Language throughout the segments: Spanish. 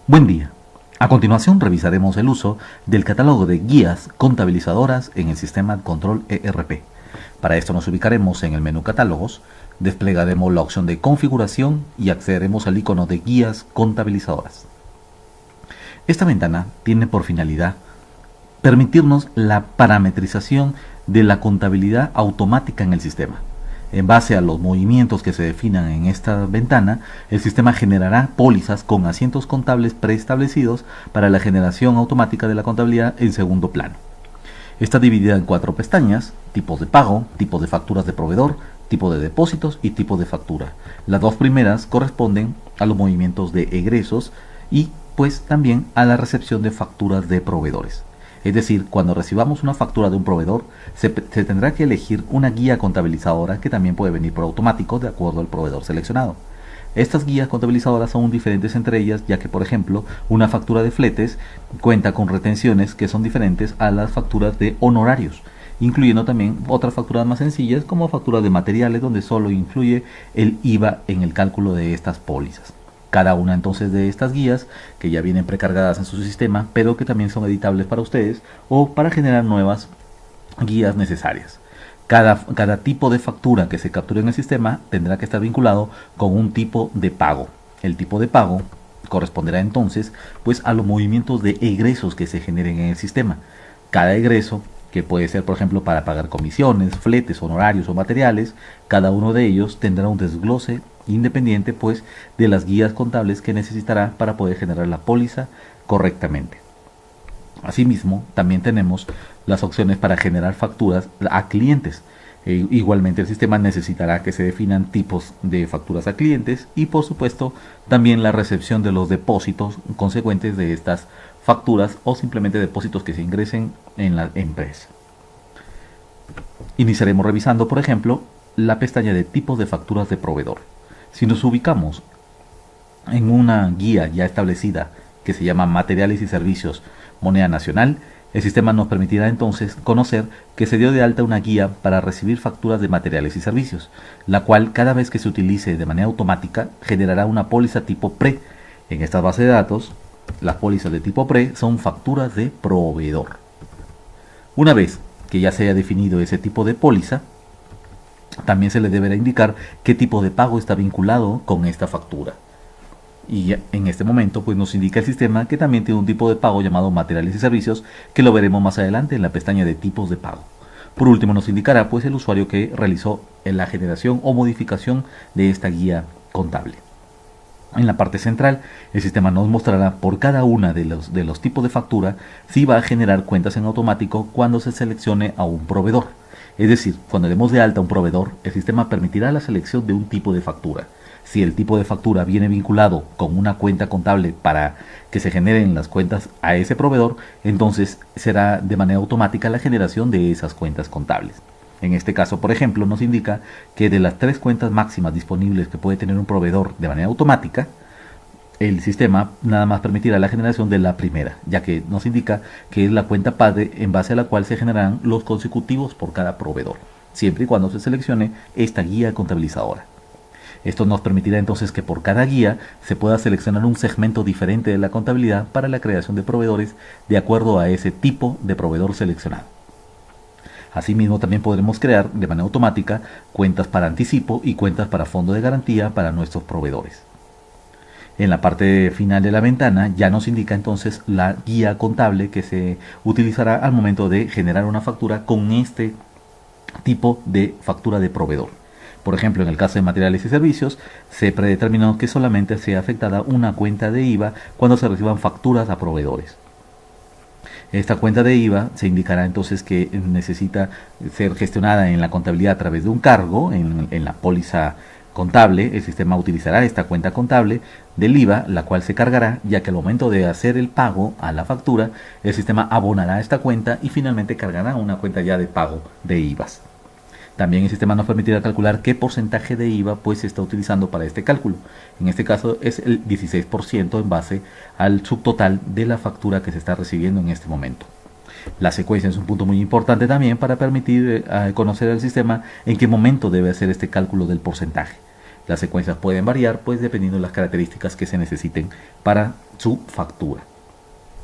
Buen día. A continuación revisaremos el uso del catálogo de guías contabilizadoras en el sistema Control ERP. Para esto nos ubicaremos en el menú Catálogos, desplegaremos la opción de Configuración y accederemos al icono de Guías contabilizadoras. Esta ventana tiene por finalidad permitirnos la parametrización de la contabilidad automática en el sistema. En base a los movimientos que se definan en esta ventana, el sistema generará pólizas con asientos contables preestablecidos para la generación automática de la contabilidad en segundo plano. Está dividida en 4 pestañas: tipos de pago, tipos de facturas de proveedor, tipo de depósitos y tipo de factura. Las 2 primeras corresponden a los movimientos de egresos y pues también a la recepción de facturas de proveedores. Es decir, cuando recibamos una factura de un proveedor, se tendrá que elegir una guía contabilizadora que también puede venir por automático de acuerdo al proveedor seleccionado. Estas guías contabilizadoras son diferentes entre ellas, ya que, por ejemplo, una factura de fletes cuenta con retenciones que son diferentes a las facturas de honorarios, incluyendo también otras facturas más sencillas como facturas de materiales, donde solo influye el IVA en el cálculo de estas pólizas. Cada una entonces de estas guías, que ya vienen precargadas en su sistema, pero que también son editables para ustedes o para generar nuevas guías necesarias. Cada tipo de factura que se capture en el sistema tendrá que estar vinculado con un tipo de pago. El tipo de pago corresponderá entonces pues a los movimientos de egresos que se generen en el sistema. Cada egreso, que puede ser por ejemplo para pagar comisiones, fletes, honorarios o materiales, cada uno de ellos tendrá un desglose independiente pues de las guías contables que necesitará para poder generar la póliza correctamente. Asimismo, también tenemos las opciones para generar facturas a clientes. Igualmente el sistema necesitará que se definan tipos de facturas a clientes y por supuesto también la recepción de los depósitos consecuentes de estas facturas o simplemente depósitos que se ingresen en la empresa. Iniciaremos revisando, por ejemplo, la pestaña de tipos de facturas de proveedor. Si nos ubicamos en una guía ya establecida que se llama Materiales y Servicios Moneda Nacional, el sistema nos permitirá entonces conocer que se dio de alta una guía para recibir facturas de materiales y servicios, la cual cada vez que se utilice de manera automática generará una póliza tipo PRE. En esta base de datos, las pólizas de tipo PRE son facturas de proveedor. Una vez que ya se haya definido ese tipo de póliza, también se le deberá indicar qué tipo de pago está vinculado con esta factura. Y en este momento pues nos indica el sistema que también tiene un tipo de pago llamado materiales y servicios, que lo veremos más adelante en la pestaña de tipos de pago. Por último nos indicará pues el usuario que realizó la generación o modificación de esta guía contable. En la parte central, el sistema nos mostrará por cada una de los tipos de factura si va a generar cuentas en automático cuando se seleccione a un proveedor. Es decir, cuando demos de alta a un proveedor, el sistema permitirá la selección de un tipo de factura. Si el tipo de factura viene vinculado con una cuenta contable para que se generen las cuentas a ese proveedor, entonces será de manera automática la generación de esas cuentas contables. En este caso, por ejemplo, nos indica que de las 3 cuentas máximas disponibles que puede tener un proveedor de manera automática, el sistema nada más permitirá la generación de la primera, ya que nos indica que es la cuenta padre en base a la cual se generarán los consecutivos por cada proveedor, siempre y cuando se seleccione esta guía contabilizadora. Esto nos permitirá entonces que por cada guía se pueda seleccionar un segmento diferente de la contabilidad para la creación de proveedores de acuerdo a ese tipo de proveedor seleccionado. Asimismo, también podremos crear de manera automática cuentas para anticipo y cuentas para fondo de garantía para nuestros proveedores. En la parte final de la ventana ya nos indica entonces la guía contable que se utilizará al momento de generar una factura con este tipo de factura de proveedor. Por ejemplo, en el caso de materiales y servicios, se predeterminó que solamente sea afectada una cuenta de IVA cuando se reciban facturas a proveedores. Esta cuenta de IVA se indicará entonces que necesita ser gestionada en la contabilidad a través de un cargo en la póliza contable. El sistema utilizará esta cuenta contable del IVA, la cual se cargará, ya que al momento de hacer el pago a la factura, el sistema abonará esta cuenta y finalmente cargará una cuenta ya de pago de IVAs. También el sistema nos permitirá calcular qué porcentaje de IVA pues se está utilizando para este cálculo. En este caso es el 16% en base al subtotal de la factura que se está recibiendo en este momento. La secuencia es un punto muy importante también para permitir conocer al sistema en qué momento debe hacer este cálculo del porcentaje. Las secuencias pueden variar pues dependiendo de las características que se necesiten para su factura.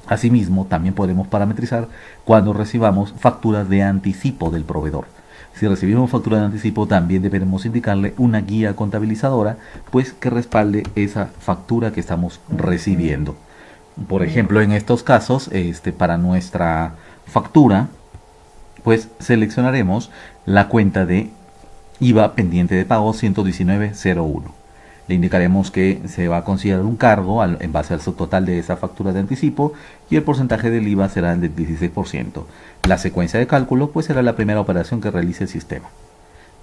Asimismo, también podemos parametrizar cuando recibamos facturas de anticipo del proveedor. Si recibimos factura de anticipo, también deberemos indicarle una guía contabilizadora pues que respalde esa factura que estamos recibiendo. Por ejemplo, en estos casos, para nuestra factura, pues seleccionaremos la cuenta de IVA pendiente de pago 119.01. Le indicaremos que se va a considerar un cargo en base al subtotal de esa factura de anticipo y el porcentaje del IVA será el del 16%. La secuencia de cálculo pues será la primera operación que realice el sistema.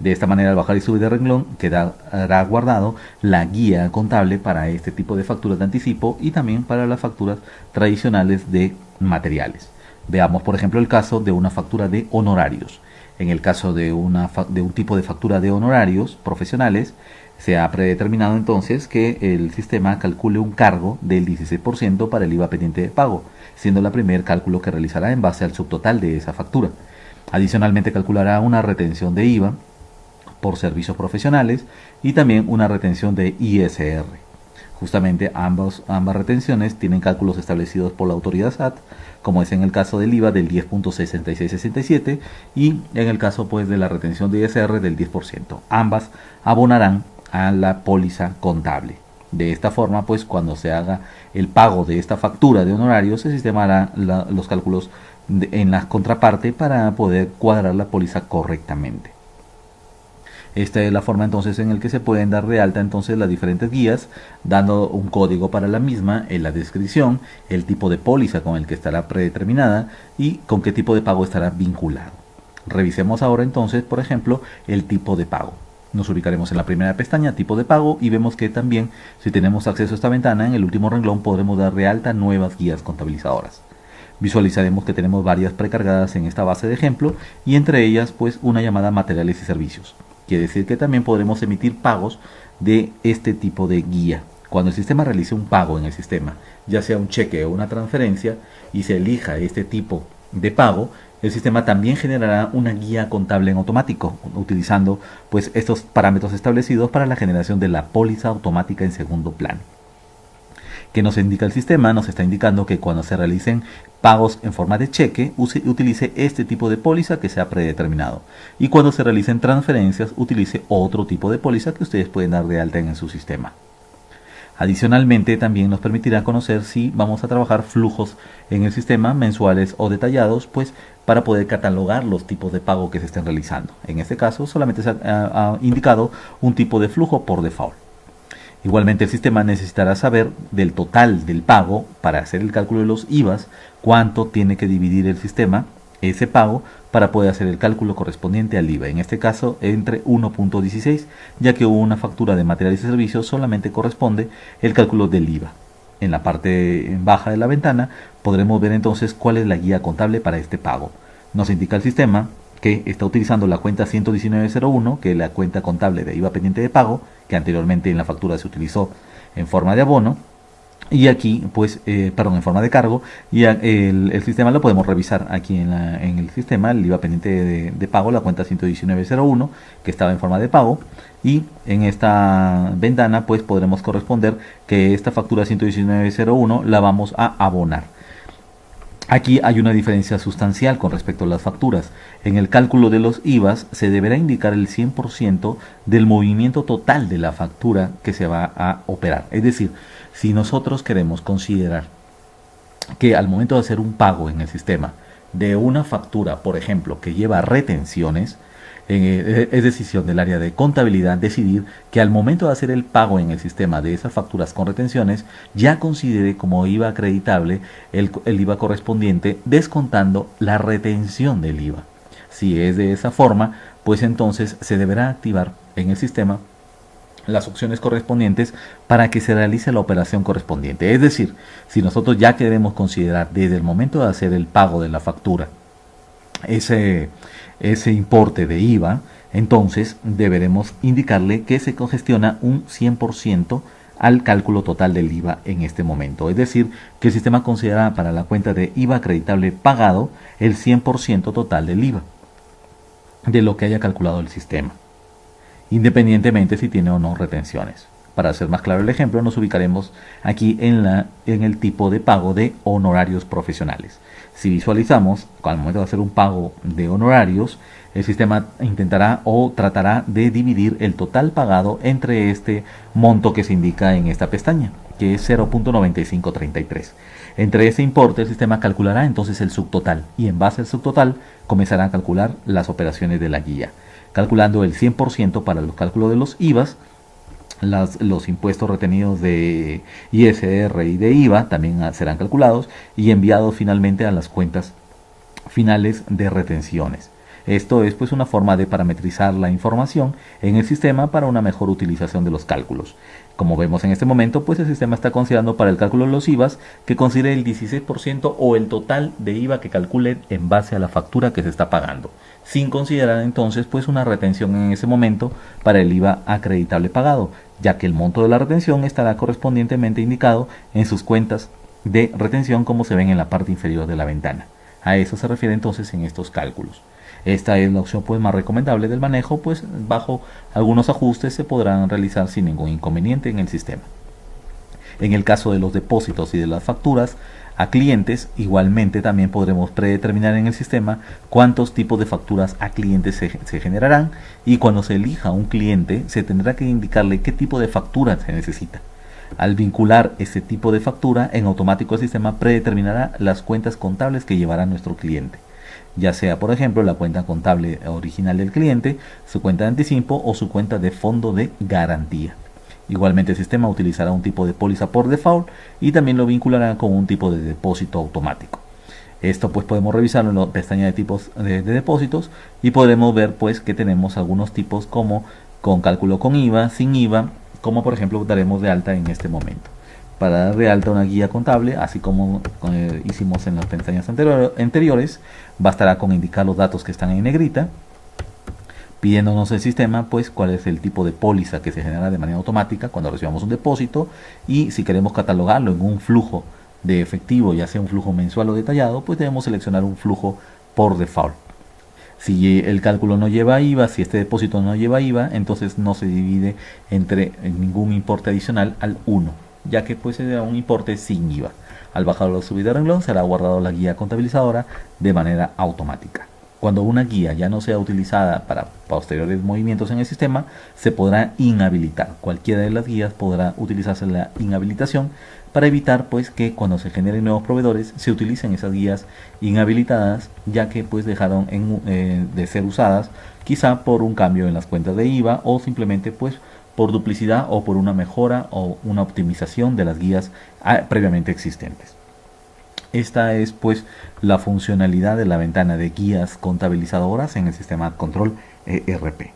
De esta manera, al bajar y subir de renglón, quedará guardado la guía contable para este tipo de facturas de anticipo y también para las facturas tradicionales de materiales. Veamos, por ejemplo, el caso de una factura de honorarios. En el caso de un tipo de factura de honorarios profesionales, se ha predeterminado entonces que el sistema calcule un cargo del 16% para el IVA pendiente de pago, siendo el primer cálculo que realizará en base al subtotal de esa factura. Adicionalmente calculará una retención de IVA por servicios profesionales y también una retención de ISR. Justamente ambas retenciones tienen cálculos establecidos por la autoridad SAT, como es en el caso del IVA del 10.6667 y en el caso pues de la retención de ISR del 10%. Ambas abonarán a la póliza contable. De esta forma, pues cuando se haga el pago de esta factura de honorarios, el sistema hará los cálculos en la contraparte para poder cuadrar la póliza correctamente. Esta es la forma entonces en la que se pueden dar de alta entonces las diferentes guías, dando un código para la misma en la descripción, el tipo de póliza con el que estará predeterminada y con qué tipo de pago estará vinculado. Revisemos ahora entonces, por ejemplo, el tipo de pago. Nos ubicaremos en la primera pestaña, tipo de pago, y vemos que también, si tenemos acceso a esta ventana, en el último renglón podremos dar de alta nuevas guías contabilizadoras. Visualizaremos que tenemos varias precargadas en esta base de ejemplo y entre ellas pues una llamada materiales y servicios. Quiere decir que también podremos emitir pagos de este tipo de guía. Cuando el sistema realice un pago en el sistema, ya sea un cheque o una transferencia, y se elija este tipo de pago, el sistema también generará una guía contable en automático, utilizando pues estos parámetros establecidos para la generación de la póliza automática en segundo plano. ¿Qué nos indica el sistema? Nos está indicando que cuando se realicen pagos en forma de cheque, utilice este tipo de póliza que sea predeterminado. Y cuando se realicen transferencias, utilice otro tipo de póliza que ustedes pueden dar de alta en su sistema. Adicionalmente, también nos permitirá conocer si vamos a trabajar flujos en el sistema, mensuales o detallados, pues para poder catalogar los tipos de pago que se estén realizando. En este caso, solamente se ha indicado un tipo de flujo por default. Igualmente, el sistema necesitará saber del total del pago para hacer el cálculo de los IVAs, cuánto tiene que dividir el sistema ese pago para poder hacer el cálculo correspondiente al IVA, en este caso entre 1.16, ya que hubo una factura de materiales y servicios, solamente corresponde el cálculo del IVA. En la parte baja de la ventana podremos ver entonces cuál es la guía contable para este pago. Nos indica el sistema que está utilizando la cuenta 119.01, que es la cuenta contable de IVA pendiente de pago, que anteriormente en la factura se utilizó en forma de abono, y aquí pues en forma de cargo, y el sistema lo podemos revisar aquí en el sistema, el IVA pendiente de pago, la cuenta 119.01 que estaba en forma de pago, y en esta ventana pues podremos corresponder que esta factura 119.01 la vamos a abonar. Aquí hay una diferencia sustancial con respecto a las facturas. En el cálculo de los IVAs se deberá indicar el 100% del movimiento total de la factura que se va a operar. Es decir, si nosotros queremos considerar que al momento de hacer un pago en el sistema de una factura, por ejemplo, que lleva retenciones, es decisión del área de contabilidad decidir que al momento de hacer el pago en el sistema de esas facturas con retenciones, ya considere como IVA acreditable el IVA correspondiente, descontando la retención del IVA. Si es de esa forma, pues entonces se deberá activar en el sistema las opciones correspondientes para que se realice la operación correspondiente. Es decir, si nosotros ya queremos considerar desde el momento de hacer el pago de la factura ese importe de IVA, entonces deberemos indicarle que se congestiona un 100% al cálculo total del IVA en este momento. Es decir, que el sistema considera para la cuenta de IVA acreditable pagado el 100% total del IVA de lo que haya calculado el sistema. independientemente si tiene o no retenciones. Para hacer más claro el ejemplo, nos ubicaremos aquí en el tipo de pago de honorarios profesionales. Si visualizamos, al momento de hacer un pago de honorarios, el sistema intentará o tratará de dividir el total pagado entre este monto que se indica en esta pestaña, que es 0.9533. Entre ese importe el sistema calculará entonces el subtotal y en base al subtotal comenzará a calcular las operaciones de la guía, calculando el 100% para los cálculos de los IVAs. Los impuestos retenidos de ISR y de IVA también serán calculados y enviados finalmente a las cuentas finales de retenciones. Esto es pues una forma de parametrizar la información en el sistema para una mejor utilización de los cálculos. Como vemos en este momento, pues el sistema está considerando para el cálculo de los IVAs que considere el 16% o el total de IVA que calcule en base a la factura que se está pagando, sin considerar entonces pues una retención en ese momento para el IVA acreditable pagado, ya que el monto de la retención estará correspondientemente indicado en sus cuentas de retención como se ven en la parte inferior de la ventana. A eso se refiere entonces en estos cálculos. Esta es la opción pues más recomendable del manejo, pues bajo algunos ajustes se podrán realizar sin ningún inconveniente en el sistema. En el caso de los depósitos y de las facturas a clientes, igualmente también podremos predeterminar en el sistema cuántos tipos de facturas a clientes se generarán, y cuando se elija un cliente se tendrá que indicarle qué tipo de factura se necesita. Al vincular este tipo de factura, en automático el sistema predeterminará las cuentas contables que llevará nuestro cliente, ya sea por ejemplo la cuenta contable original del cliente, su cuenta de anticipo o su cuenta de fondo de garantía. Igualmente el sistema utilizará un tipo de póliza por default y también lo vinculará con un tipo de depósito automático. Esto pues podemos revisarlo en la pestaña de tipos de depósitos y podremos ver pues que tenemos algunos tipos como con cálculo con IVA, sin IVA, como por ejemplo daremos de alta en este momento. Para dar de alta una guía contable, así como hicimos en las pestañas anteriores, bastará con indicar los datos que están en negrita, pidiéndonos el sistema pues cuál es el tipo de póliza que se genera de manera automática cuando recibamos un depósito, y si queremos catalogarlo en un flujo de efectivo, ya sea un flujo mensual o detallado, pues debemos seleccionar un flujo por default. Si el cálculo no lleva IVA, si este depósito no lleva IVA, entonces no se divide entre ningún importe adicional al 1, ya que pues será un importe sin IVA. Al bajarlo o subir de renglón será guardado la guía contabilizadora de manera automática. Cuando una guía ya no sea utilizada para posteriores movimientos en el sistema, se podrá inhabilitar. Cualquiera de las guías podrá utilizarse la inhabilitación para evitar pues que cuando se generen nuevos proveedores se utilicen esas guías inhabilitadas, ya que pues dejaron de ser usadas quizá por un cambio en las cuentas de IVA o simplemente pues por duplicidad o por una mejora o una optimización de las guías previamente existentes. Esta es pues la funcionalidad de la ventana de guías contabilizadoras en el sistema Control ERP.